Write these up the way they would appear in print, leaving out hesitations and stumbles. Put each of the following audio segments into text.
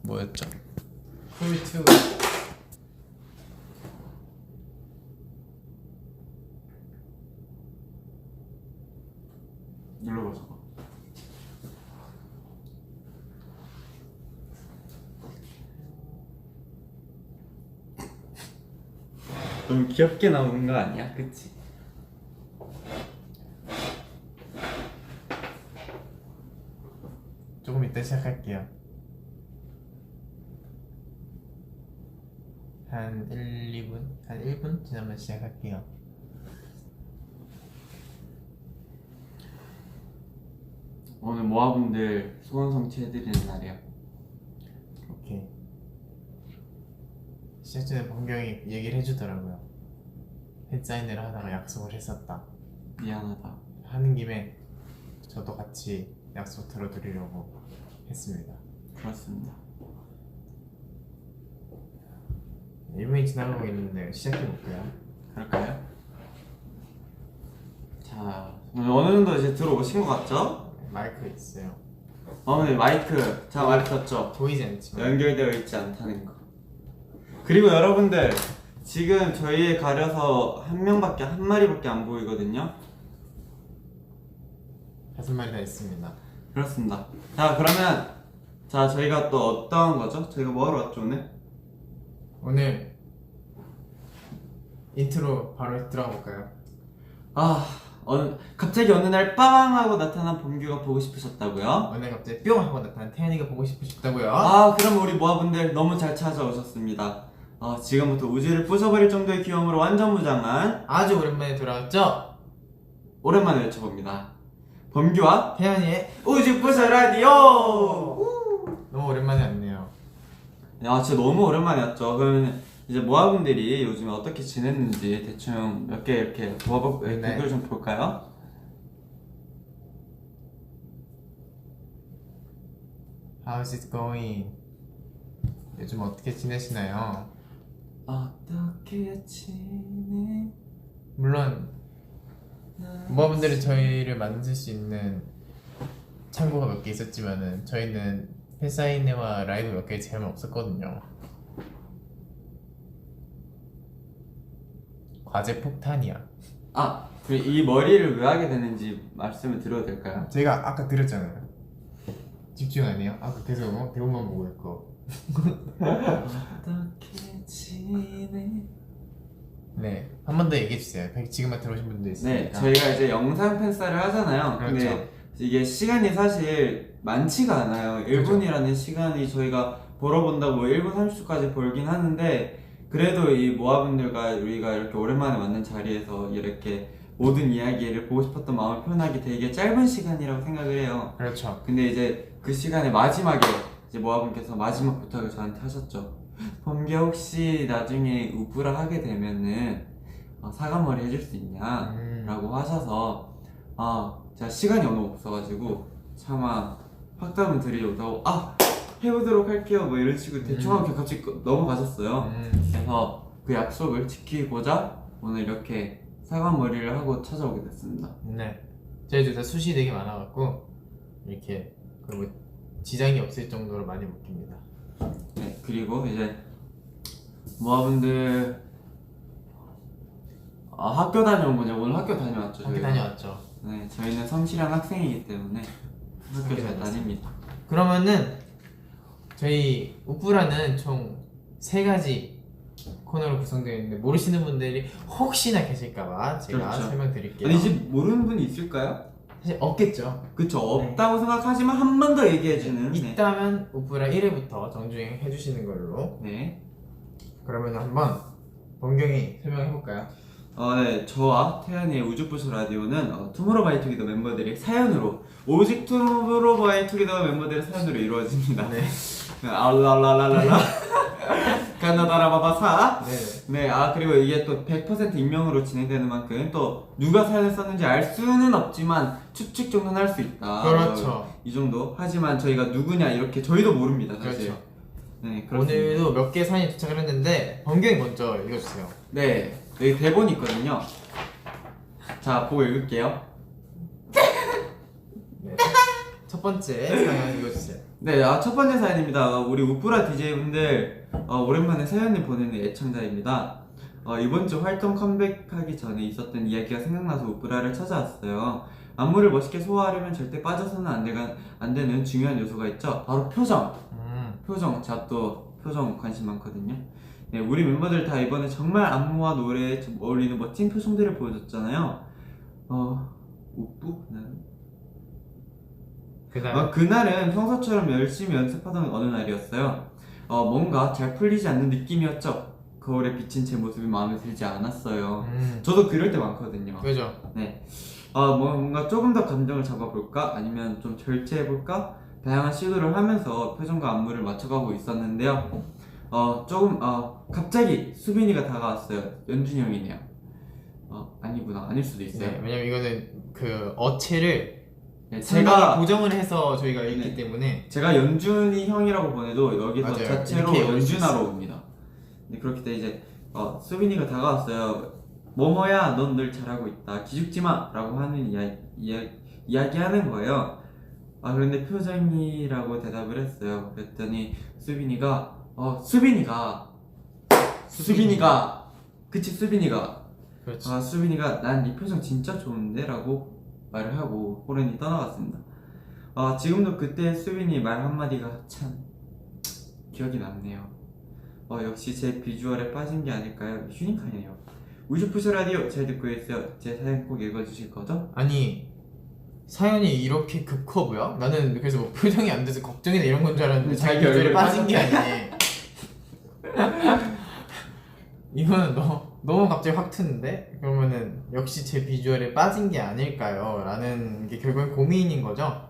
뭐였죠? 쿨2 눌러봐서. 너무 귀엽게 나오는 거 아니야? 그치? 조금 이따 시작할게요. 한 1, 2분? 한 1분 지나면 시작할게요. 오늘 모아분들 소원 성취해드리는 날이야. 오케이. 시작 전에 범경이 얘기를 해주더라고요. 팬사인회를 하다가 약속을 했었다. 미안하다. 하는 김에 저도 같이 약속 들어드리려고 했습니다. 그렇습니다. 1분이 지나가고 있는데 시작해볼까요? 그럴까요? 자, 오늘 어느 정도 이제 들어오신 것 같죠? 마이크 있어요. 네, 마이크. 자, 마이크 켰죠? 보이지 않지만 연결되어 있지 않다는 거. 그리고 여러분들 지금 저희에 가려서 한 마리밖에 안 보이거든요. 5마리 다 있습니다. 그렇습니다. 자, 그러면 저희가 또 어떤 거죠? 저희가 뭐 하러 왔죠 오늘? 오늘 인트로 바로 들어가 볼까요? 갑자기 어느 날 빵 하고 나타난 범규가 보고 싶으셨다고요? 오늘 갑자기 뿅 하고 나타난 태연이가 보고 싶으셨다고요? 그럼 우리 모아분들 너무 잘 찾아오셨습니다. 지금부터 우주를 부숴버릴 정도의 귀여움으로 완전 무장한 아주 오랜만에 돌아왔죠? 오랜만에 외쳐봅니다. 범규와 태연이의 우주 부숴 라디오! 너무 오랜만에 왔네요. 진짜 너무 오랜만에 왔죠. 그러면 이제 모아분들이 요즘에 어떻게 지냈는지 대충 몇 개 이렇게 댓글 좀 볼까요? How's it going? 요즘 어떻게 지내시나요? 어떻게 지내? 물론 모아분들이 저희를 만드실 수 있는 창고가 몇 개 있었지만은 저희는 팬사인회와 라이브 몇 개 제한 없었거든요. 과제 폭탄이야. 그리고 이 머리를 왜 하게 되는지 말씀을 드려도 될까요? 제가 아까 드렸잖아요. 집중 안 해요? 아까 계속 대본만 보고 있고. 어떻게 지내? 네, 한 번 더 얘기해 주세요. 지금만 들어오신 분도 있으니까. 네, 저희가 이제 영상 팬싸를 하잖아요. 그렇죠. 근데 이게 시간이 사실 많지가 않아요. 1분이라는 시간이 저희가 벌어본다고 1분 30초까지 벌긴 하는데 그래도 이 모아분들과 우리가 이렇게 오랜만에 만난 자리에서 이렇게 모든 이야기를 보고 싶었던 마음을 표현하기 되게 짧은 시간이라고 생각을 해요. 그렇죠. 근데 이제 그 시간의 마지막에 이제 모아분께서 마지막 부탁을 저한테 하셨죠. 범규 혹시 나중에 우브라 하게 되면은 사과머리 해줄 수 있냐? 라고 하셔서 제가 시간이 너무 없어가지고 차마 확답은 드리지 못하고 해보도록 할게요 뭐 이런 식으로 대충 하고 갑자기 넘어가셨어요. 그래서 그 약속을 지키고자 오늘 이렇게 사과머리를 하고 찾아오게 됐습니다. 네, 저희도 다 숱이 되게 많아갖고 이렇게 그리고 지장이 없을 정도로 많이 묶입니다. 네, 그리고 이제 모아분들 학교 다녀온 거죠? 오늘 학교 다녀왔죠? 학교 다녀왔죠. 네, 저희는 성실한 학생이기 때문에 학교 잘 다닙니다. 그러면은 저희 우프라는 총 3가지 코너로 구성되어 있는데 모르시는 분들이 혹시나 계실까봐 제가 그렇죠. 설명드릴게요. 아니 지금 모르는 분이 있을까요? 사실 없겠죠. 그쵸, 없다고 생각하지만 한 번 더 얘기해주는. 있다면 우프라 1회부터 정주행 해주시는 걸로. 네. 그러면 한번 범경이 설명해볼까요? 네, 저와 태연이의 우주부스 라디오는 투모로우바이투게더 멤버들의 사연으로 오직 투모로우바이투게더 멤버들의 사연으로 이루어집니다. 네. 알랄랄랄랄라 가나다라바바사. 네. 그리고 이게 또 100% 익명으로 진행되는 만큼 또 누가 사연을 썼는지 알 수는 없지만 추측 정도는 할 수 있다. 그렇죠. 이 정도. 하지만 저희가 누구냐 이렇게 저희도 모릅니다, 사실. 그렇죠. 네, 그렇습니다. 오늘도 몇 개 사연이 도착을 했는데 범경이 먼저 읽어주세요. 네, 여기 대본이 있거든요. 자, 보고 읽을게요. 네. 첫 번째 사연 읽어주세요. 네, 첫 번째 사연입니다. 우리 우프라 DJ분들 오랜만에 사연을 보내는 애청자입니다. 이번 주 활동 컴백하기 전에 있었던 이야기가 생각나서 우프라를 찾아왔어요. 안무를 멋있게 소화하려면 절대 빠져서는 안 되는 중요한 요소가 있죠. 바로 표정. 표정, 제가 또 표정 관심 많거든요. 네, 우리 멤버들 다 이번에 정말 안무와 노래에 좀 어울리는 멋진 표정들을 보여줬잖아요. 우뿌? 그날은 평소처럼 열심히 연습하던 어느 날이었어요. 뭔가 잘 풀리지 않는 느낌이었죠. 거울에 비친 제 모습이 마음에 들지 않았어요. 저도 그럴 때 많거든요. 그죠? 네. 뭔가 조금 더 감정을 잡아볼까? 아니면 좀 절제해볼까? 다양한 시도를 하면서 표정과 안무를 맞춰가고 있었는데요. 갑자기 수빈이가 다가왔어요. 연준이 형이네요. 아니구나. 아닐 수도 있어요. 네, 왜냐면 이거는 그 어체를 네, 제가 고정을 해서 저희가 읽기 때문에 제가 연준이 형이라고 보내도 여기서 맞아요. 자체로 이렇게 연준아로 옵니다. 네, 그렇기 때문에 이제 수빈이가 다가왔어요. 뭐뭐야, 넌 늘 잘하고 있다. 기죽지마 라고 하는 이야기하는 거예요. 그런데 표정이라고 대답을 했어요. 그랬더니 수빈이가 그치 수빈이가 그렇지. 수빈이가 난 네 표정 진짜 좋은데? 라고 말을 하고 호련히 떠나갔습니다. 지금도 그때 수빈이 말 한마디가 참 기억이 남네요. 역시 제 비주얼에 빠진 게 아닐까요? 휴닝카이네요. 우주푸셔 라디오 잘 듣고 있어요. 제 사연 꼭 읽어주실 거죠? 아니 사연이 이렇게 급커 보여? 나는 그래서 뭐 표정이 안 돼서 걱정이나 이런 건 줄 알았는데 자기 비주얼에 빠진 게 아니네. 이거는 너무 갑자기 확 트는데? 그러면은 역시 제 비주얼에 빠진 게 아닐까요? 라는 게 결국엔 고민인 거죠?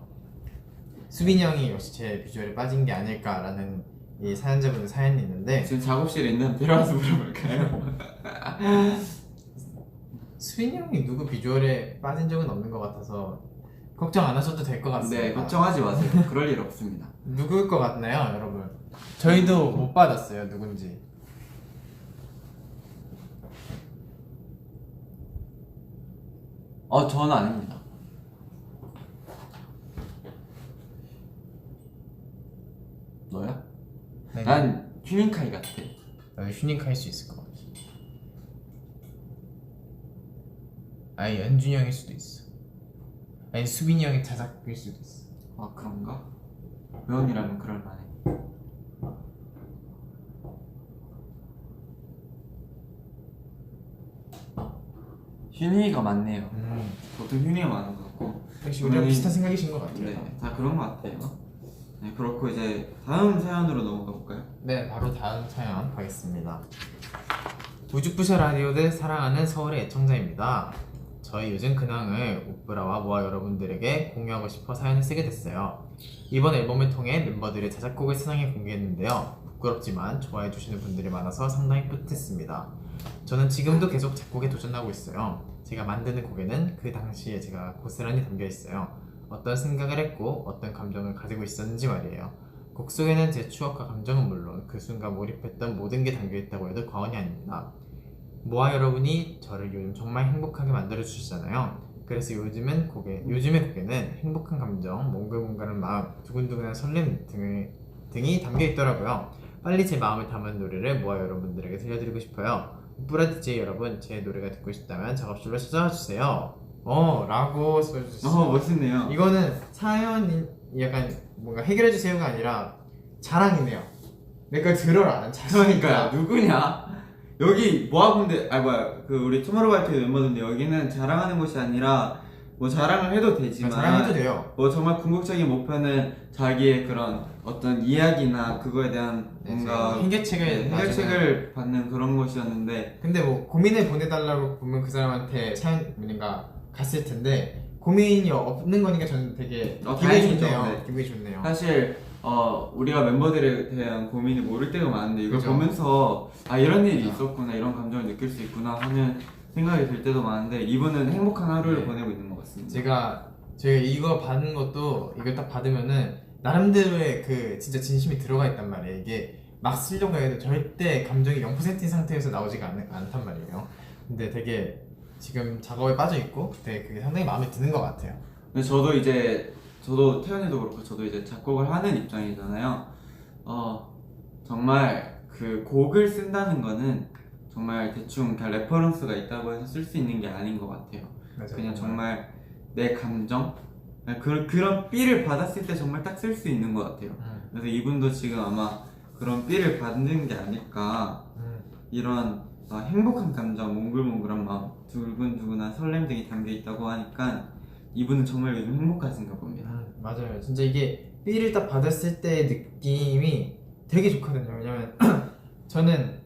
수빈이 형이 역시 제 비주얼에 빠진 게 아닐까라는 이 사연자분의 사연이 있는데 지금 작업실에 있는 데려와서 물어볼까요? 수빈이 형이 누구 비주얼에 빠진 적은 없는 것 같아서 걱정 안 하셔도 될 것 같습니다. 네, 걱정하지 마세요. 그럴 일 없습니다. 누구일 것 같나요, 여러분? 저희도 못 받았어요, 누군지. 저는 아닙니다. 너야? 네. 난 휴닝카이 같아. 나도 휴닝할 수 있을 것 같아. 아니 연준이 형일 수도 있어. 아니 수빈이 형이 자작일 수도 있어. 그런가? 우연이라면 그럴만해. 휴닝이가 많네요. 보통 휴닝이 많은 것 같고. 역시 우리랑 비슷한 생각이신 것 같아요. 네, 다 그런 것 같아요. 네, 그렇고 이제 다음 사연으로 넘어가 볼까요? 네, 바로 다음 사연 가겠습니다. 우주부셔 라디오를 사랑하는 서울의 애청자입니다. 저희 요즘 근황을 오프라와 모아 여러분들에게 공유하고 싶어 사연을 쓰게 됐어요. 이번 앨범을 통해 멤버들의 자작곡을 세상에 공개했는데요. 부끄럽지만 좋아해 주시는 분들이 많아서 상당히 뿌듯했습니다. 저는 지금도 계속 작곡에 도전하고 있어요. 제가 만드는 곡에는 그 당시에 제가 고스란히 담겨 있어요. 어떤 생각을 했고 어떤 감정을 가지고 있었는지 말이에요. 곡 속에는 제 추억과 감정은 물론 그 순간 몰입했던 모든 게 담겨 있다고 해도 과언이 아닙니다. 모아 여러분이 저를 요즘 정말 행복하게 만들어 주시잖아요. 그래서 요즘의 곡에는 행복한 감정, 몽글몽글한 마음, 두근두근한 설렘 등이 담겨 있더라고요. 빨리 제 마음을 담은 노래를 모아 여러분들에게 들려드리고 싶어요. 우프라 DJ 여러분, 제 노래가 듣고 싶다면 작업실로 찾아와 주세요. 라고 써주셨어요. 멋있네요. 이거는 사연이 약간 뭔가 해결해 주세요가 아니라 자랑이네요. 내가 들어라. 그러니까 누구냐? 여기 모아분들 우리 투모로우바이투 멤버들인데 여기는 자랑하는 곳이 아니라 뭐 자랑을 해도 되지만 자랑해도 돼요. 뭐 정말 궁극적인 목표는 자기의 그런 어떤 이야기나 그거에 대한 뭔가 해결책을 받는 그런 곳이었는데 근데 뭐 고민을 보내달라고 보면 그 사람한테 사연 뭔가 갔을 텐데 고민이 없는 거니까 저는 되게 기분이 좋네요. 네. 기분이 좋네요. 사실 우리가 멤버들에 대한 고민을 모를 때가 많은데 이걸 그죠? 보면서 이런 일이 있었구나, 이런 감정을 느낄 수 있구나 하는 생각이 들 때도 많은데 이분은 행복한 하루를 보내고 있는 것 같습니다. 제가 이거 받은 것도 이걸 딱 받으면은 나름대로의 그 진짜 진심이 들어가 있단 말이에요. 이게 막 쓰려고 해도 절대 감정이 0%인 상태에서 나오지가 않단 말이에요. 근데 되게 지금 작업에 빠져 있고 그때 그게 상당히 마음에 드는 것 같아요. 근데 저도 이제 저도 태연이도 그렇고 저도 이제 작곡을 하는 입장이잖아요. 정말 그 곡을 쓴다는 거는 정말 대충 그냥 레퍼런스가 있다고 해서 쓸 수 있는 게 아닌 것 같아요. 맞아요. 그냥 정말 내 감정, 그런 삘을 받았을 때 정말 딱 쓸 수 있는 것 같아요. 그래서 이분도 지금 아마 그런 삘을 받는 게 아닐까. 이런 행복한 감정, 몽글몽글한 마음, 두근두근한 설렘 등이 담겨 있다고 하니까 이분은 정말 요즘 행복하신가 봅니다. 맞아요. 진짜 이게 삘을 딱 받았을 때의 느낌이 되게 좋거든요. 왜냐면 저는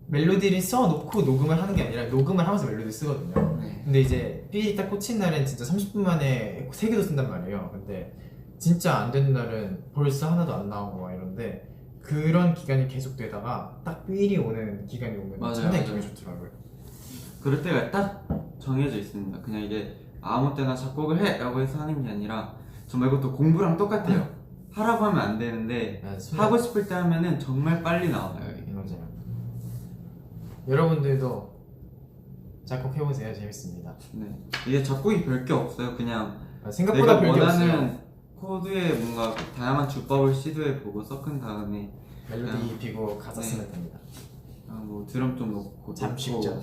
멜로디를 써놓고 녹음을 하는 게 아니라 녹음을 하면서 멜로디 쓰거든요. 네. 근데 이제 삘이 딱 꽂힌 날엔 진짜 30분 만에 3개도 쓴단 말이에요. 근데 진짜 안 되는 날은 벌써 하나도 안 나오고 막 이런데 그런 기간이 계속되다가 딱 삘이 오는 기간이 오면 맞아요, 상당히 맞아요. 기분이 좋더라고요. 그럴 때가 딱 정해져 있습니다. 그냥 이게 아무 때나 작곡을 해! 라고 해서 하는 게 아니라 정말 이것도 공부랑 똑같아요. 하라고 하면 안 되는데 하고 싶을 때 하면은 정말 빨리 나와요. 이게. 맞아요. 여러분들도 작곡해보세요. 재밌습니다. 네. 이게 작곡이 별게 없어요. 그냥 생각보다 내가 별게 원하는 없어요. 코드에 뭔가 다양한 주법을 시도해보고 섞은 다음에 멜로디 그냥, 입히고 가사 네. 쓰면 됩니다. 뭐 드럼 좀 넣고 참 쉽죠.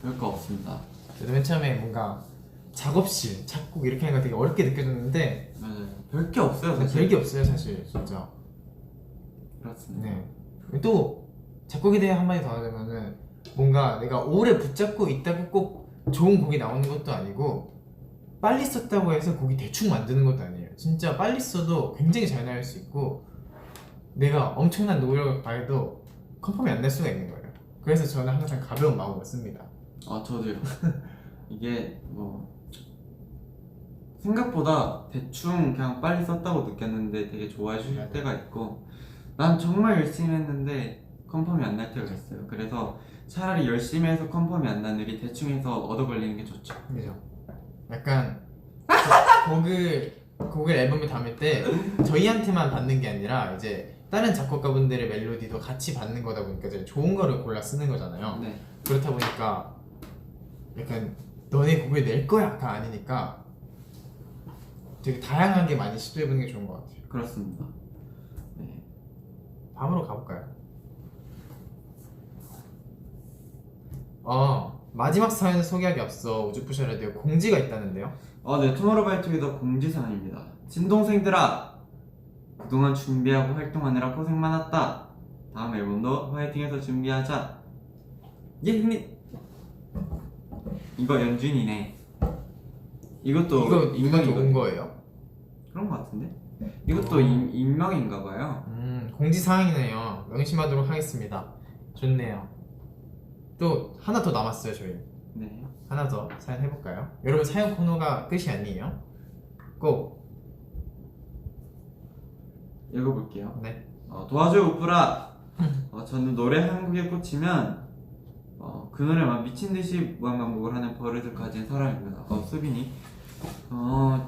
별거 없습니다. 저도 맨 처음에 뭔가 작업실, 작곡 이렇게 하는 거 되게 어렵게 느껴졌는데 맞아요. 별게 없어요. 사실. 별게 없어요 사실 진짜. 그렇습니다. 네. 또 작곡에 대해 한마디 더 하자면은 뭔가 내가 오래 붙잡고 있다고 꼭 좋은 곡이 나오는 것도 아니고 빨리 썼다고 해서 곡이 대충 만드는 것도 아니에요. 진짜 빨리 써도 굉장히 잘 나올 수 있고 내가 엄청난 노력을 가해도 컨펌이 안 날 수가 있는 거예요. 그래서 저는 항상 가벼운 마음으로 씁니다. 저도요. 이게 뭐 생각보다 대충 그냥 빨리 썼다고 느꼈는데 되게 좋아해 주실 맞아요. 때가 있고 난 정말 열심히 했는데 컨펌이 안 날 때가 있어요. 그래서 차라리 열심히 해서 컨펌이 안 나는 일이 대충 해서 얻어 걸리는 게 좋죠. 그죠? 약간 곡을 앨범에 담을 때 저희한테만 받는 게 아니라 이제 다른 작곡가분들의 멜로디도 같이 받는 거다 보니까 이제 좋은 거를 골라 쓰는 거잖아요. 네. 그렇다 보니까 약간 너네 곡을 낼 거야가 아니니까 되게 다양하게 많이 시도해보는 게 좋은 것 같아요. 그렇습니다. 네. 다음으로 가볼까요? 마지막 사연 소개하기 앞서 우주푸셔 라디오 공지가 있다는데요. 네, 투모로우바이투게더 공지사항입니다. 친동생들아, 그동안 준비하고 활동하느라 고생 많았다. 다음 앨범도 화이팅해서 준비하자. 예, 형님. 이거 연준이네. 이것도 이거 누가 익명이거든요. 좋은 거예요? 그런 거 같은데? 이것도 익명인가봐요. 공지사항이네요. 명심하도록 하겠습니다. 좋네요. 또 하나 더 남았어요 저희. 네. 하나 더 사연 해볼까요? 여러분 사연 코너가 끝이 아니에요. 고! 읽어볼게요. 네. 도와줘요 우프라. 저는 노래 한 곡에 꽂히면 그 노래만 미친듯이 무한반복을 하는 버릇을 가진 사람입니다. 수빈이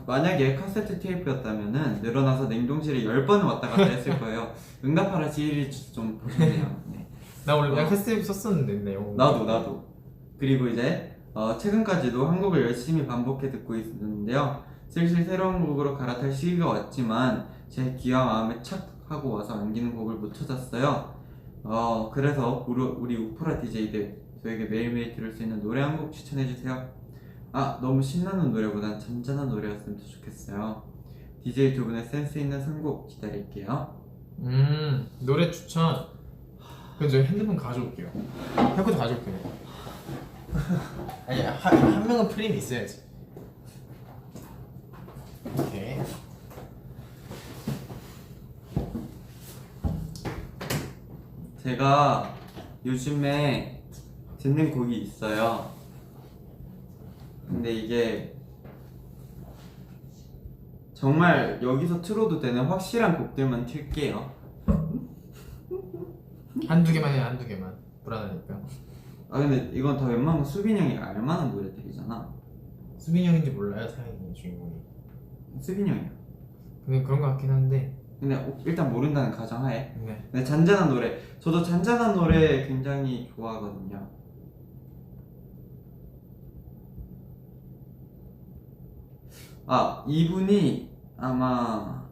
만약에 카세트 테이프였다면은 늘어나서 냉동실에 10번은 왔다 갔다 했을 거예요. 응답하라 지휘를 좀 보셨네요. 네. 나 원래 카세트 썼었는데 내용. 나도. 그리고 이제 최근까지도 한 곡을 열심히 반복해 듣고 있는데요. 슬슬 새로운 곡으로 갈아탈 시기가 왔지만 제 귀와 마음에 착 하고 와서 안기는 곡을 못 찾았어요. 그래서 우리 우프라 DJ들 저에게 매일매일 들을 수 있는 노래 한 곡 추천해주세요. 너무 신나는 노래보단 잔잔한 노래였으면 더 좋겠어요. DJ 두 분의 센스 있는 선곡 기다릴게요. 노래 추천. 그럼 저 핸드폰 가져올게요. 혜코도 가져올게요. 아니 한 명은 프레임이 있어야지. 오케이. 제가 요즘에 듣는 곡이 있어요. 근데 이게 정말 여기서 틀어도 되는 확실한 곡들만 틀게요. 한두 개만 해요. 한두 개만. 불안하니까. 근데 이건 다 웬만하면 수빈이 형이 알만한 노래들이잖아. 수빈이 형인지 몰라요 사연의 주인공이. 수빈이 형이야. 근데 그런 거 같긴 한데. 근데 일단 모른다는 가정하에. 네. 근데 잔잔한 노래. 저도 잔잔한 노래 굉장히 좋아하거든요. 아, 이분이 아마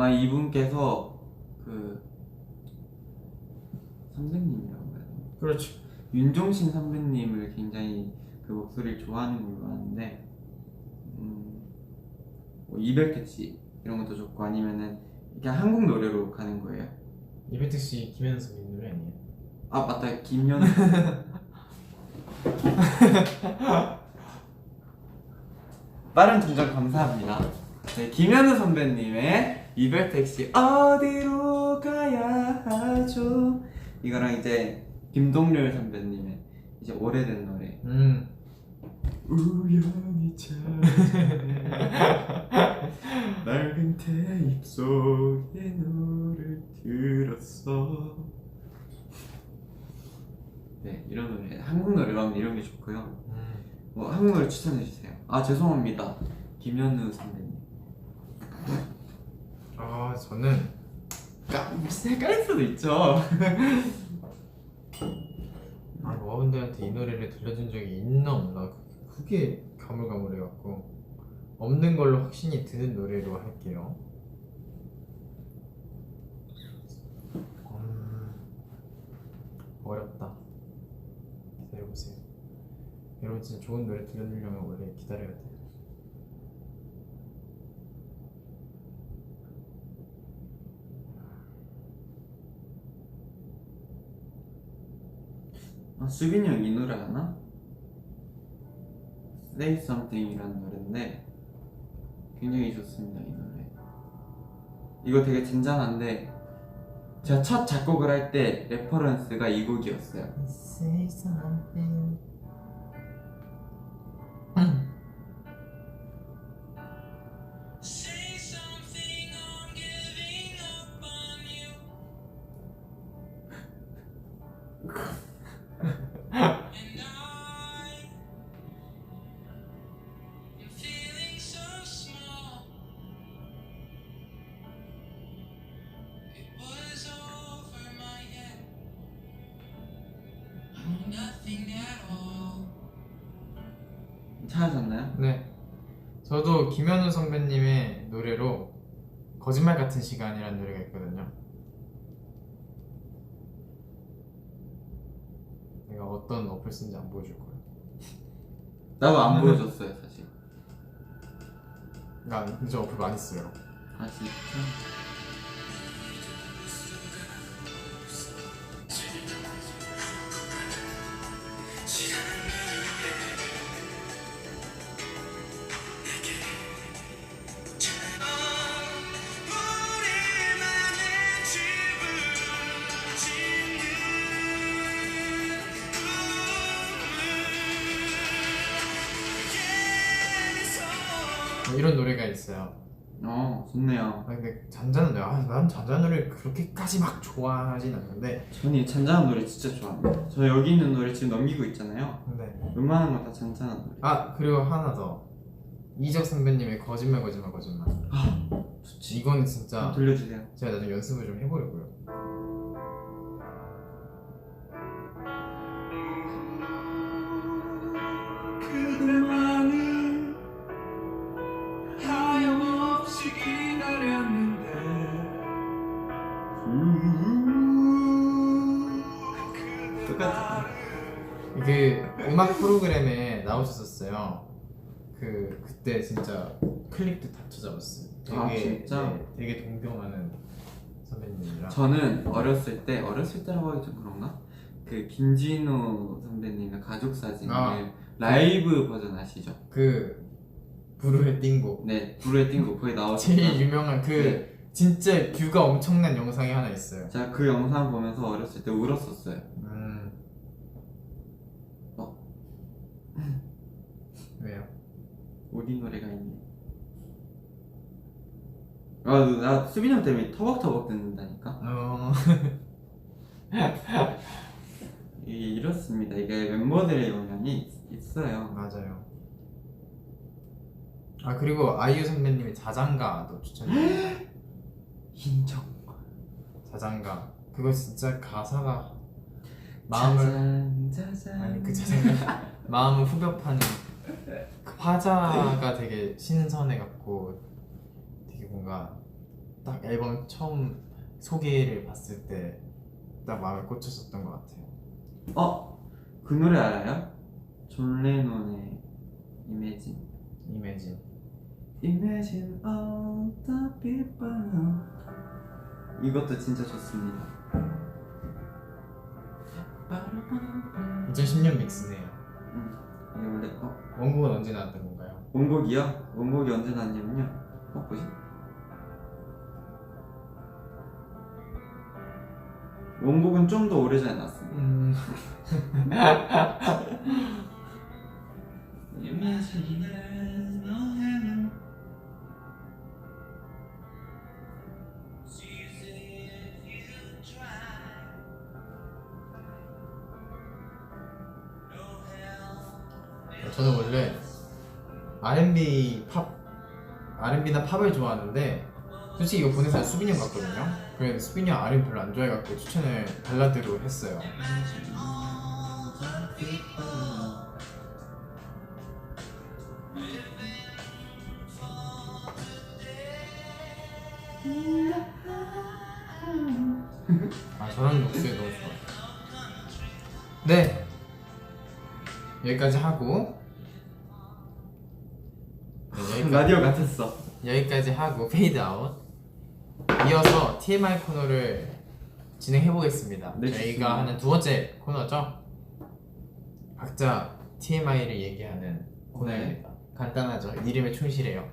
이분께서 그 선배님이라고 해야 되나? 그렇죠. 윤종신 선배님을 굉장히 그 목소리를 좋아하는 걸로 아는데 뭐 이별 택시 이런 것도 좋고 아니면은 그냥 한국 노래로 가는 거예요. 이별 택시 김현우 선배님 노래 아니에요? 아 맞다, 김연우. 빠른 동작 감사합니다. 네, 김연우 선배님의 이별 택시 어디로 가야 하죠? 이거랑 이제 김동률 선배님의 이제 오래된 노래. 우연히 찾은 낡은 테이프 속에 너를 들었어. 네, 이런 노래, 한국 노래라면 이런 게 좋고요. 뭐 한국 노래 추천해 주세요. 아 죄송합니다, 김현우 선배님. 아 저는 깔 수도 있죠. 아 모아분들한테 이 노래를 들려준 적이 있나 없나 그게 가물가물해갖고 없는 걸로 확신이 드는 노래로 할게요. 어렵다. 기다려보세요. 여러분 진짜 좋은 노래 들려주려면 원래 기다려야 돼요. 아, 수빈이 형 이 노래 아나? Say Something 이라는 노래인데 굉장히 좋습니다. 이 노래 이거 되게 잔잔한데 제가 첫 작곡을 할 때 레퍼런스가 이 곡이었어요. Say something. Say something, I'm giving up on you. And I'm feeling so small. It was over my head. I'm nothing at all. 찾으셨나요? 네. 저도 김현우 선배님의 노래로 거짓말 같은 시간이라는 노래가 있거든요. 내가 어떤 어플 쓴지 안 보여줄 거야. 나도 안 보여줬어요 사실. 나 진짜 어플 많이 써요. 아 진짜? 우리만의 집을 짓는 꿈을 이런 노래가 있어요. 좋네요. 아 근데 잔잔한 노래, 난 잔잔한 노래를 그렇게까지 막 좋아하진 않는데. 저는 이 잔잔한 노래 진짜 좋아합니다. 저 여기 있는 노래 지금 넘기고 있잖아요. 네. 웬만한 건 다 잔잔한 노래. 아 그리고 하나 더. 이적 선배님의 거짓말. 좋지. 이거는 진짜 들려주세요. 제가 나중에 연습을 좀 해보려고요. 그대만을 하염없이 기다렸는데 똑같아. 그 음악 프로그램에 나오셨었어요. 그때 진짜 클립도 다 찾아봤어요. 되게, 아, 진짜? 네, 되게 동경하는 선배님이라. 저는 어렸을 때라고 하기 좀 그런가? 그 김진호 선배님의 가족 사진을 라이브 버전 아시죠? 그 불후의 띵곡. 네, 불후의 띵곡 거기 나오셨던 제일 유명한 네. 진짜 뷰가 엄청난 영상이 하나 있어요. 제가 그 영상 보면서 어렸을 때 울었었어요. 왜요? 우리 노래가 있네. 나 수빈이 형 때문에 터벅터벅 듣는다니까. 이렇습니다. 이게 멤버들의 영향이 있어요. 맞아요. 아 그리고 아이유 선배님의 자장가도 추천드립니다. 인정. 자장가 그거 진짜 가사가 마음을 짜잔. 아니 그 자장가 마음을 후벼 파는 화자가 되게 신선해갖고 되게 뭔가 딱 앨범 처음 소개를 봤을 때 딱 마음에 꽂혔었던 것 같아요. 그 노래 알아요? 존 레논의 Imagine. Imagine. Imagine all the people. 이것도 진짜 좋습니다. 2010년 믹스네요. 이게 원래 원곡은 언제 나왔던 건가요? 원곡이요? 원곡이 언제 나왔냐면요. 뭐지? 원곡은 좀 더 오래전에 나왔습니다. Imagine there's no heaven. It's easy if you try. No hell. 저는 원래 R&B나 팝을 좋아하는데 솔직히 이거 보내서 수빈이 형 같거든요. 그래서 수빈이 형 R&B 별로 안 좋아해갖고 추천을 발라드로 했어요. Imagine all the people living for today. 아 저런 목소리 너무 좋아요. 네 여기까지 하고 라디오 같았어. 여기까지 하고 페이드 아웃. 이어서 TMI 코너를 진행해 보겠습니다. 네, 저희가 좋습니다. 하는 두 번째 코너죠. 각자 TMI를 얘기하는 코너입니다. 간단하죠. 이름에 충실해요.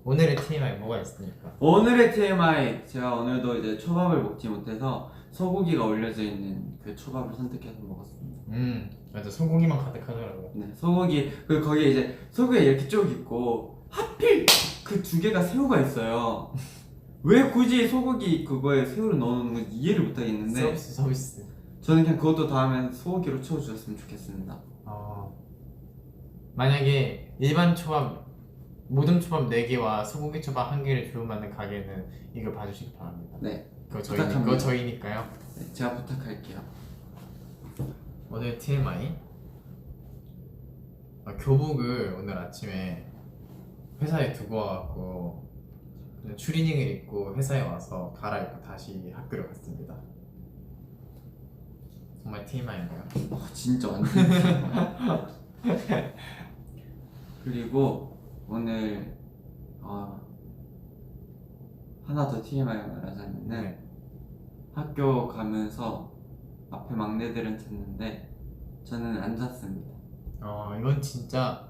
오늘의 TMI 뭐가 있습니까? 오늘의 TMI, 제가 오늘도 이제 초밥을 먹지 못해서 소고기가 올려져 있는 그 초밥을 선택해서 먹었습니다. 맞아. 소고기만 가득하더라고요. 네, 소고기 거기에 이제 소고기가 이렇게 쭉 있고 하필 그 두 개가 새우가 있어요. 왜 굳이 소고기 그거에 새우를 넣어놓는 건지 이해를 못하겠는데 서비스. 저는 그냥 그것도 다음에 소고기로 채워주셨으면 좋겠습니다. 만약에 일반 초밥 모든 초밥 4개와 소고기 초밥 1개를 주문받는 가게는 이걸 봐주시기 바랍니다. 네, 그거 부탁합니다. 저희니까요. 네, 제가 부탁할게요. 오늘 TMI 교복을 오늘 아침에 회사에 두고 와갖고 그냥 추리닝을 입고 회사에 와서 갈아입고 다시 학교를 갔습니다. 정말 TMI인가요? 진짜 완전 그리고 오늘 하나 더 TMI 말하자면은 네. 학교 가면서 앞에 막내들은 잤는데 저는 안 잤습니다. 이건 진짜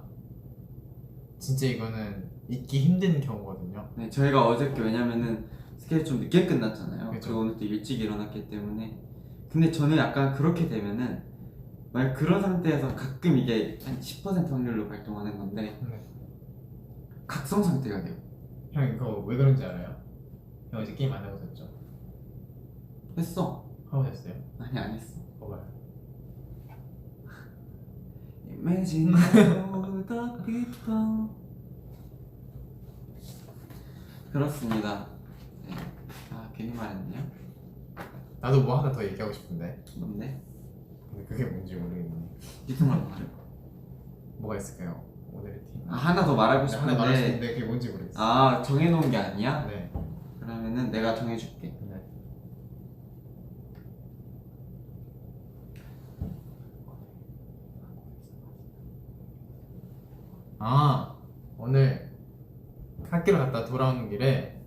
이거는 잊기 힘든 경우거든요. 네, 저희가 어저께 왜냐면은 스케줄 좀 늦게 끝났잖아요. 그쵸. 그리고 오늘 또 일찍 일어났기 때문에. 근데 저는 약간 그렇게 되면은 만약 그런 상태에서 가끔 이게 한 10% 확률로 발동하는 건데 네. 각성 상태가 돼요. 형 이거 왜 그런지 알아요? 형 어제 게임 안 하고 잤죠? 했어? 하고 잤어요? 아니 안 했어. 봐봐요. Imagine all the people. 그렇습니다. 네. 괜히 말했네요. 나도 뭐 하나 더 얘기하고 싶은데 뭔데? 근데 그게 뭔지 모르겠네. 이승만 말해. 뭐가 있을까요? 오늘의 팀. 하나 더 말하고 하나 말할 수 싶은데 있는데 그게 뭔지 모르겠어. 정해놓은 게 아니야? 네. 그러면은 내가 정해줄게. 네. 오늘 학교를 갔다 돌아오는 길에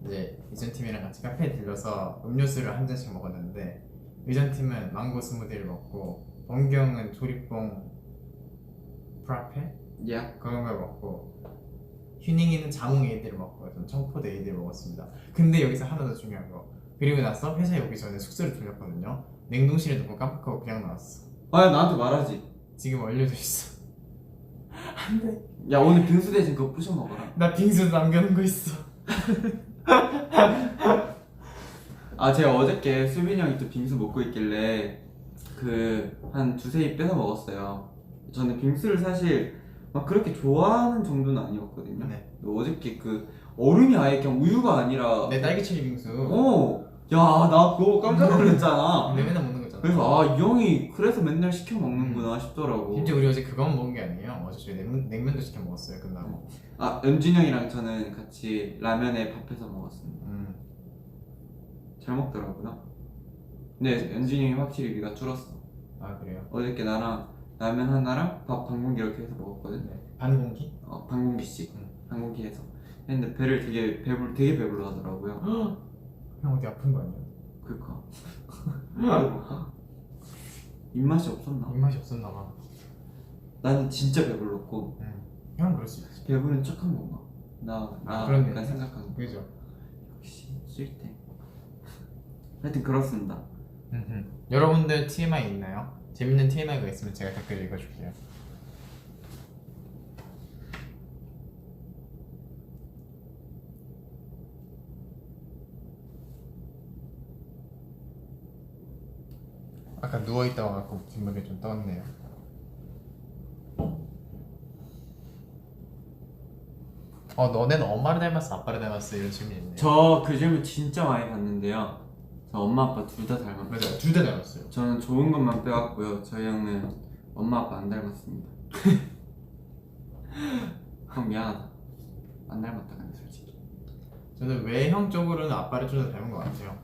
이제 이전 팀이랑 같이 카페에 들려서 음료수를 한 잔씩 먹었는데 의전 팀은 망고 스무디를 먹고 원경은 조리뽕 프라페 그런 걸 먹고 휴닝이는 자몽 에이드를 먹고 전 청포도 에이드를 먹었습니다. 근데 여기서 하나 더 중요한 거, 그리고 나서 회사에 오기 전에 숙소를 돌렸거든요. 냉동실에 넣고 깜빡하고 그냥 나왔어. 나한테 말하지. 지금 얼려져 있어. 안돼. 야 오늘 빙수 대신 그거 부셔 먹어라. 나 빙수 남겨놓은 거 있어. 제가 어저께 수빈이 형이 또 빙수 먹고 있길래 한 두세 입 뺏어 먹었어요. 저는 빙수를 사실 막 그렇게 좋아하는 정도는 아니었거든요. 네. 근데 어저께 얼음이 아예 그냥 우유가 아니라 내 딸기 체리 빙수. 야 나 그거 깜짝 놀랐잖아. 근데 맨날 먹는 거잖아. 있었잖아. 그래서 이 형이 그래서 맨날 시켜 먹는구나 싶더라고. 심지어 우리 어제 그거만 먹은 게 아니에요. 어제 저희 냉면도 시켜 먹었어요. 끝나고. 연준이 형이랑 저는 같이 라면에 밥해서 먹었습니다. 잘 먹더라고요. 근데 연준이 형이 확실히 위가 줄었어. 아 그래요? 어저께 나랑 라면 하나랑 밥 반 공기 이렇게 해서 먹었거든. 네. 반 공기? 반 공기씩. 반 공기 해서. 했는데 배를 되게 배불러 하더라고요. 형 어디 아픈 거 아니야? 그니까. 먹어볼까? 입맛이 없었나? 입맛이 없었나 봐. 나는 진짜 배불렀고. 형은 그럴 수 있지. 배부른 척한 건가? 그렇네. 약간 생각한 거. 그죠? 역시 싫대. 하여튼 그렇습니다. 여러분들 TMI 있나요? 재밌는 TMI가 있으면 제가 댓글 읽어줄게요. 아까 누워있다가 갖고 뒷머리 좀 떴네요. 너네는 엄마를 닮았어 아빠를 닮았어 이런 질문이 있네요. 저 그 질문 진짜 많이 봤는데요. 저 엄마 아빠 둘 다 닮았어요. 맞아요. 둘 다 닮았어요. 저는 좋은 것만 빼왔고요. 저희 형은 엄마 아빠 안 닮았습니다. 형 미안하다. 안 닮았다 근데 솔직히. 저는 외형적으로는 아빠를 좀 더 닮은 것 같아요.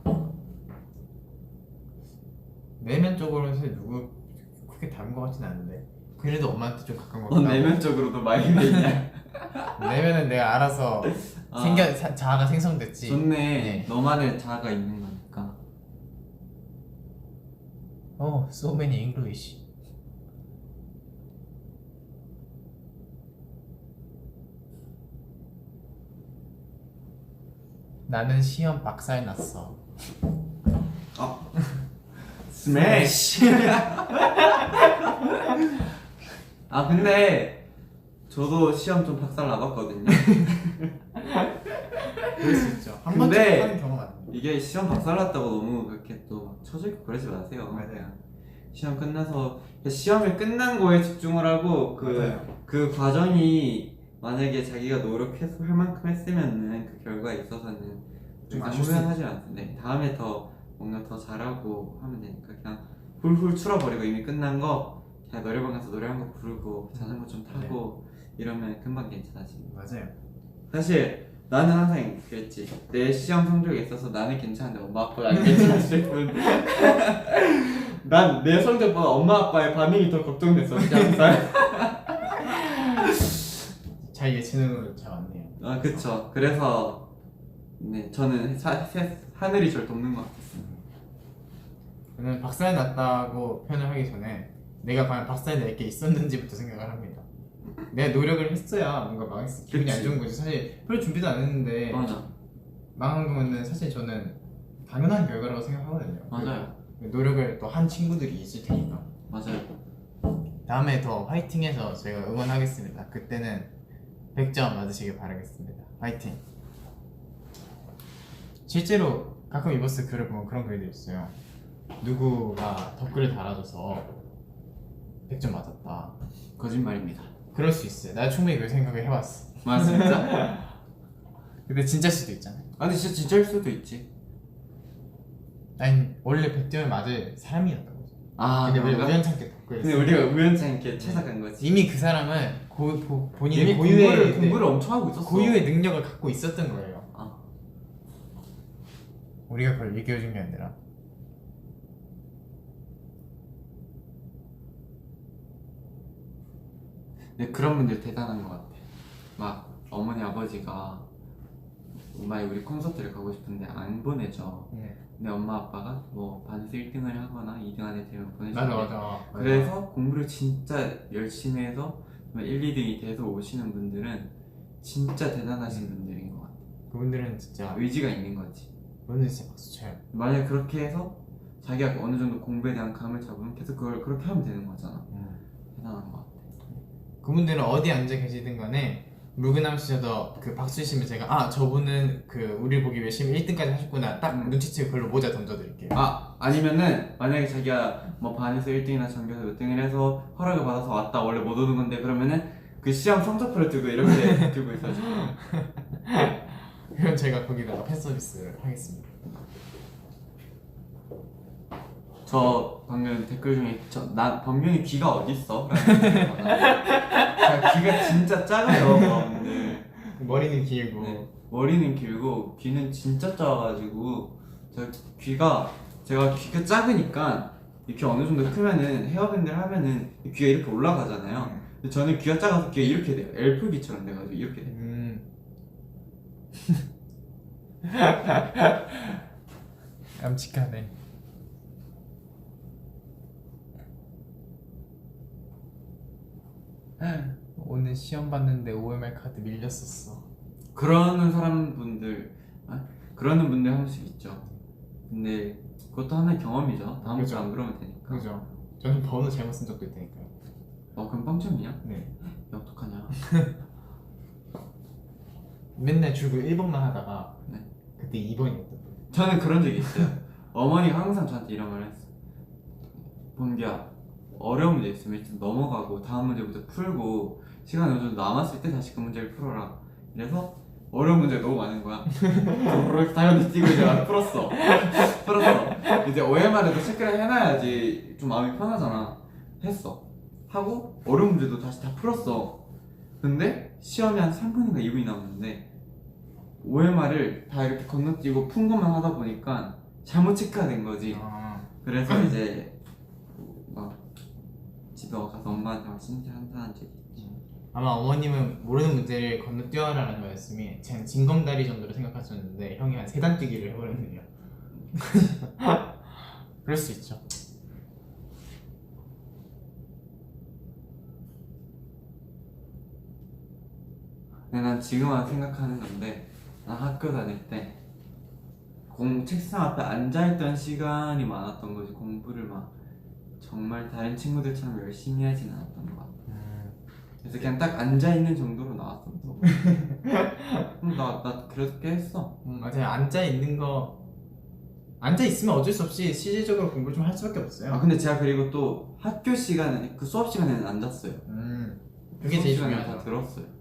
내면적으로는 사실 누구 크게 닮은 것 같진 않은데 그래도 엄마한테 좀 가까운 것 같다. 내면적으로도 많이 있냐? 내면은 내가 알아서 자아가 생성됐지. 좋네. 네. 너만의 자아가 있는 거니까. So many English. 나는 시험 박살 났어. 스매시. 근데 저도 시험 좀 박살 나봤거든요. 그럴 수 있죠. 한 근데 번쯤 하는 경험 아니에요? 이게 시험 박살 났다고 너무 그렇게 또 막 처지고 그러지 마세요. 맞아요. 시험 끝나서 시험이 끝난 거에 집중을 하고 그 과정이 만약에 자기가 노력해서 할 만큼 했으면은 그 결과에 있어서는 좀 아무 아쉬울 수 후회하지 않는데 다음에 더 뭔가 더 잘하고 하면 되니까 그냥 훌훌 틀어버리고 이미 끝난 거 그냥 노래방 가서 노래 한 곡 부르고 자전거 좀 타고 이러면 금방 괜찮아집니다. 맞아요. 사실 나는 항상 그랬지. 내 시험 성적에 있어서 나는 괜찮은데 엄마 아빠가 안 괜찮았을 뿐. 난 내 성적보다 엄마 아빠의 반응이 더 걱정됐었지 항상. 잘 예체능으로 잘 왔네요. 그쵸. 그래서 네 저는 하늘이 절 돕는 것 같았어요. 저는 박살 났다고 표현을 하기 전에 내가 과연 박살 낼 게 있었는지부터 생각을 합니다. 내가 노력을 했어야 뭔가 망했어. 기분이 안 좋은 거지. 사실 별로 준비도 안 했는데 맞아. 망한 거는 사실 저는 당연한 결과라고 생각하거든요. 맞아요. 노력을 또 한 친구들이 있을 테니까. 맞아요. 다음에 더 화이팅해서 제가 응원하겠습니다. 그때는 100점 맞으시길 바라겠습니다. 화이팅! 실제로 가끔 이버스 글을 보면 그런 글도 있어요. 누구가 댓글을 달아줘서 100점 맞았다. 거짓말입니다. 그럴 수 있어요. 나 충분히 그 생각을 해봤어. 진짜? 근데 진짜일 수도 있잖아요. 근데 진짜일 수도 있지. 아니 원래 100점을 맞을 사람이었다고. 근데 왜 그런가? 우연찮게 댓글을 근데 우리가 우연치 않게 찾아간 거지. 이미 그 사람은 본인의 이미 고유의 공부를 엄청 하고 있었어. 고유의 능력을 갖고 있었던 거예요. 아. 우리가 그걸 얘기해준 게 아니라. 근데 그런 분들 대단한 것 같아. 막 어머니 아버지가 만약 우리 콘서트를 가고 싶은데 안 보내줘. 근데 엄마 아빠가 뭐 반에서 1등을 하거나 2등 안에 들면 보내줘. 맞아. 그래서 공부를 진짜 열심히 해서 1, 2등이 돼서 오시는 분들은 진짜 대단하신 분들인 것 같아. 그분들은 진짜 의지가 있는 거지. 그분들 진짜 박수 쳐요. 만약 그렇게 해서 자기가 어느 정도 공부에 대한 감을 잡으면 계속 그걸 그렇게 하면 되는 거잖아. 대단한 것 같아. 그분들은 어디 앉아 계시든 간에 물구나무시셔도 그 박수 치시면 제가 저분은 그 우리를 보기 위해 열심히 1등까지 하셨구나 딱 눈치채고 그걸로 모자 던져드릴게요. 아니면은 만약에 자기가 뭐 반에서 1등이나 전교에서 몇 등을 해서 허락을 받아서 왔다 원래 못 오는 건데 그러면은 그 시험 성적표를 들고 이렇게 들고 있어야지. 그럼 제가 거기다가 팬 서비스를 하겠습니다. 저 방금 댓글 중에 나 범경이 귀가 어딨어? 귀가 진짜 작아요 여러분들. 머리는 길고 네, 머리는 길고 귀는 진짜 작아가지고 제가 귀가 작으니까 이렇게 어느 정도 크면은 헤어밴드를 하면은 귀가 이렇게 올라가잖아요. 근데 저는 귀가 작아서 귀가 이렇게 돼요. 엘프 귀처럼 돼가지고 이렇게 돼요. 깜찍하네. 오늘 시험 봤는데 OMR 카드 밀렸었어. 그러는 분들 한 번씩 있죠. 근데 그것도 하나의 경험이죠. 다음부터 그죠. 안 그러면 되니까. 그죠. 저는 번호 잘못 쓴 적도 있다니까요. 그럼 빵점이야? 네. 야 어떡하냐. 맨날 줄고 1번만 하다가 네. 그때 2번이었거든요. 저는 그런 적이 있어요. 어머니가 항상 저한테 이런 말을 했어. 범기야, 어려운 문제 있으면 일단 넘어가고 다음 문제부터 풀고 시간이 어느 정도 남았을 때 다시 그 문제를 풀어라. 이래서 어려운 문제가 너무 많은 거야. 그렇게 당연히 뛰고 이제 막 풀었어. 이제 OMR에도 체크를 해놔야지 좀 마음이 편하잖아. 했어. 하고 어려운 문제도 다시 다 풀었어. 근데 시험이 한 3분인가 2분이 남았는데 OMR을 다 이렇게 건너뛰고 푼 것만 하다 보니까 잘못 체크가 된 거지. 그래서 이제 막 집에 가서 엄마한테 막 신세 한탄한 적이 있지. 아마 어머님은 모르는 문제를 건너뛰어라는 말씀이 제 징검다리 정도로 생각하셨는데 형이 한 3단 뛰기를 해버렸네요. 그럴 수 있죠. 근데 난 지금 와서 생각하는 건데 난 학교 다닐 때 책상 앞에 앉아있던 시간이 많았던 거지 공부를 막 정말 다른 친구들처럼 열심히 하진 않았던 것 같아. 그래서 그냥 딱 앉아있는 정도로 나왔어. 나 그래도 꽤 했어. 맞아요. 앉아있으면 어쩔 수 없이 실질적으로 공부를 좀 할 수밖에 없어요. 아 근데 제가 그리고 또 학교 시간에 그 수업 시간에는 앉았어요. 그게 제일 수업 시간에 중요하죠. 다 들었어요.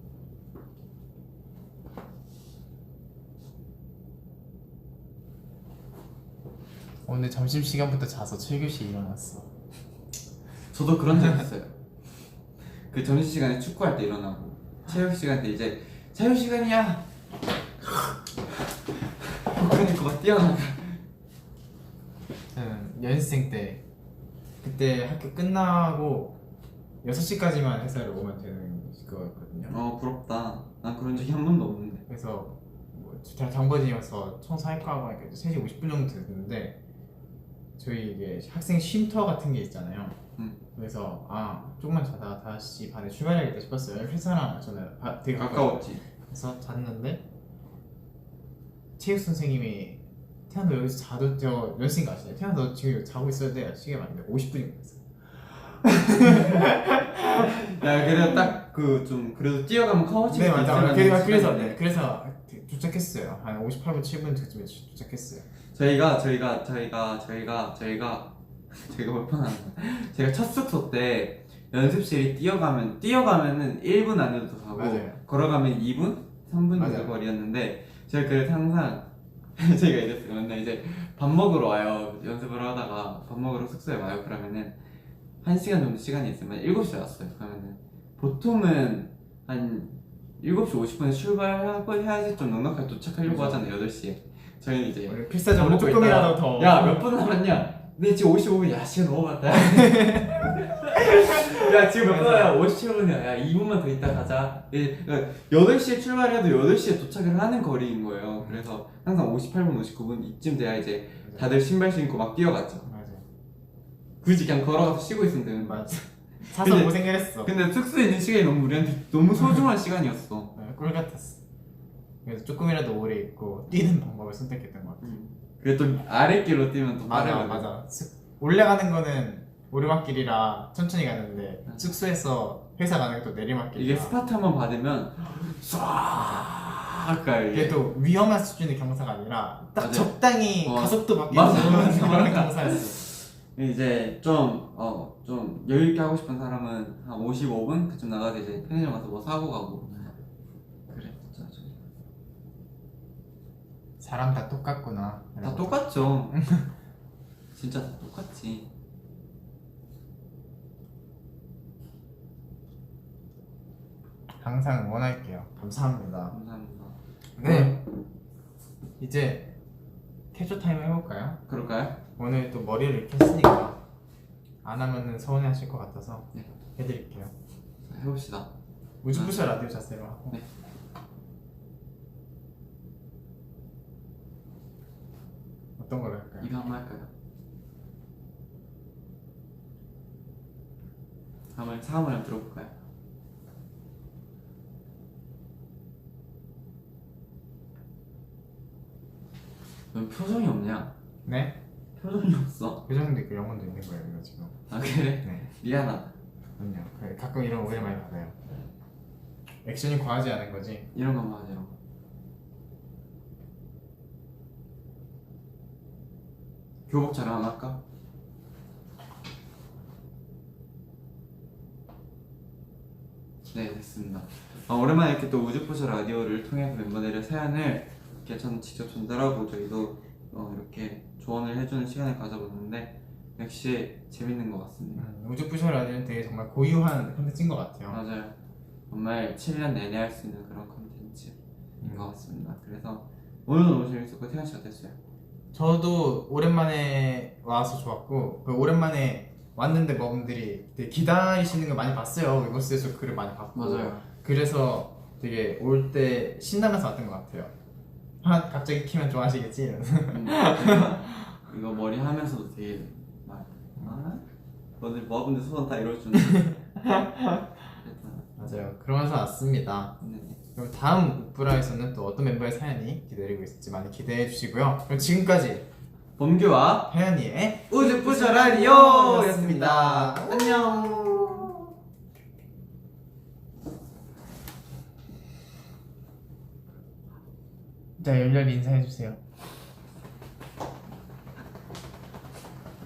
오늘 점심시간부터 자서 7교시 일어났어. 저도 그런 적 있어요. 그 점심시간에 축구할 때 일어나고 체육시간 때 이제 체육시간이야! 그러니까 막 뛰어나가. 저는 연습생 때 그때 학교 끝나고 6시까지만 회사를 오면 되는 거였거든요. 부럽다. 난 그런 적이 한 번도 없는데. 그래서 제가 장버진이어서 청소할까 하고 하니까 3시 50분 정도 됐는데 저희 이게 학생 쉼터 같은 게 있잖아요. 그래서 조금만 자다가 5시 반에 출발해야겠다 싶었어요. 회사랑 저는 되게 가까웠지. 그래서 잤는데 체육 선생님이 태연 너 여기서 자도 저 연습생 아시나요? 태연 너 지금 자고 있어야 돼. 시계가 맞는데 50분이 됐어. 야 그래도 딱 그 좀 그래도 뛰어가면 커버치. 네 맞아. 그래서 도착했어요. 한 58분 7분 그쯤에 도착했어요. 저희가 몇 번 하는 거야. 제가 첫 숙소 때 연습실이 뛰어가면은 1분 안에도 가고 맞아요. 걸어가면 2분? 3분 정도 맞아요. 거리였는데 제가 그래서 항상 저희가 이랬어요. 맨날 이제 밥 먹으러 와요. 연습을 하다가 밥 먹으러 숙소에 와요. 그러면은 1시간 정도 시간이 있으면 7시에 왔어요. 그러면은 보통은 한 7시 50분에 출발하고 해야지 좀 넉넉하게 도착하려고 그렇죠. 하잖아요. 8시에. 저희는 이제 필사적으로 조금이라도 더. 야 몇 분 남았냐? 근데 지금 55분. 야 시간 너무 많다. 야 지금 몇 분이야? 57분이야. 야 2분만 더 있다 가자. 그러니까 8시에 출발해도 8시에 도착을 하는 거리인 거예요. 그래서 항상 58분, 59분 이쯤 돼야 이제 다들 신발 신고 막 뛰어갔죠. 맞아. 굳이 그냥 걸어가서 쉬고 있으면 되는 거야. 맞아. 사서 고생을 했어. 근데 숙소에 있는 시간이 너무 우리한테 너무 소중한 시간이었어. 꿀 같았어. 그래서 조금이라도 오래 있고 뛰는 방법을 선택했던 것 같아. 그래 또 아랫길로 뛰면 또 빠르거든. 맞아. 올라가는 거는 오르막길이라 천천히 가는데 숙소에서 회사 가는 게 또 내리막길이라 이게 스타트 한번 받으면 쏴 아까 이게 또 위험한 수준의 경사가 아니라 딱 맞아요. 적당히 가속도 밖에 맞아. 그런 경사였어. 이제 좀 여유 있게 하고 싶은 사람은 한 55분 그쯤 나가서 이제 편의점 가서 뭐 사고 가고 그랬죠. 사람 다 똑같구나. 다 똑같죠. 진짜 다 똑같지. 항상 응원할게요. 감사합니다. 감사합니다. 네, 이제 캐주 타임 해볼까요? 그럴까요? 오늘 또 머리를 이렇게 했으니까 안 하면은 서운해하실 것 같아서 네. 해드릴게요. 자, 해봅시다. 우주부셔 라디오 자세로 하고. 네. 어떤 걸 할까요? 이거 한번 할까요? 한번 상황을 한번 들어볼까요? 넌 표정이 없냐? 네? 표정이 없어. 표정도 있고 영혼도 있는 거예요, 이거 지금. 아 그래? 네. 미안하다. 아니요. 가끔 이런 오해 많이 받아요. 액션이 과하지 않은 거지. 이런 것만 하자. 이런 거. 교복 자랑 하나 할까? 네 됐습니다. 오랜만에 이렇게 또 우주포셔 라디오를 통해서 멤버들의 사연을 이렇게 저는 직접 전달하고 저희도 이렇게 조언을 해주는 시간을 가져봤는데 역시 재밌는 것 같습니다. 우주부셔 라디오는 되게 정말 고유한 콘텐츠인 것 같아요. 맞아요. 정말 7년 내내 할 수 있는 그런 콘텐츠인 것 같습니다. 그래서 오늘도 너무 재밌었고 태현 씨가 됐어요. 저도 오랜만에 와서 좋았고, 그 오랜만에 왔는데 뭐분들이 되게 기다리시는 걸 많이 봤어요. 이버스에서 글을 많이 봤고. 맞아요. 그래서 되게 올 때 신나면서 왔던 것 같아요. 갑자기 키면 좋아하시겠지? 이러면서. 이거 머리 하면서도 되게 오늘 뭐하는데 소원 다 이럴 줄은. 맞아요. 그러면서 왔습니다. 네. 그럼 다음 우프라에서는 또 어떤 멤버의 사연이 기다리고 있을지 많이 기대해 주시고요. 그럼 지금까지 범규와 혜연이의 우주부셔 라디오였습니다. 안녕. 자, 열렬히 인사해 주세요.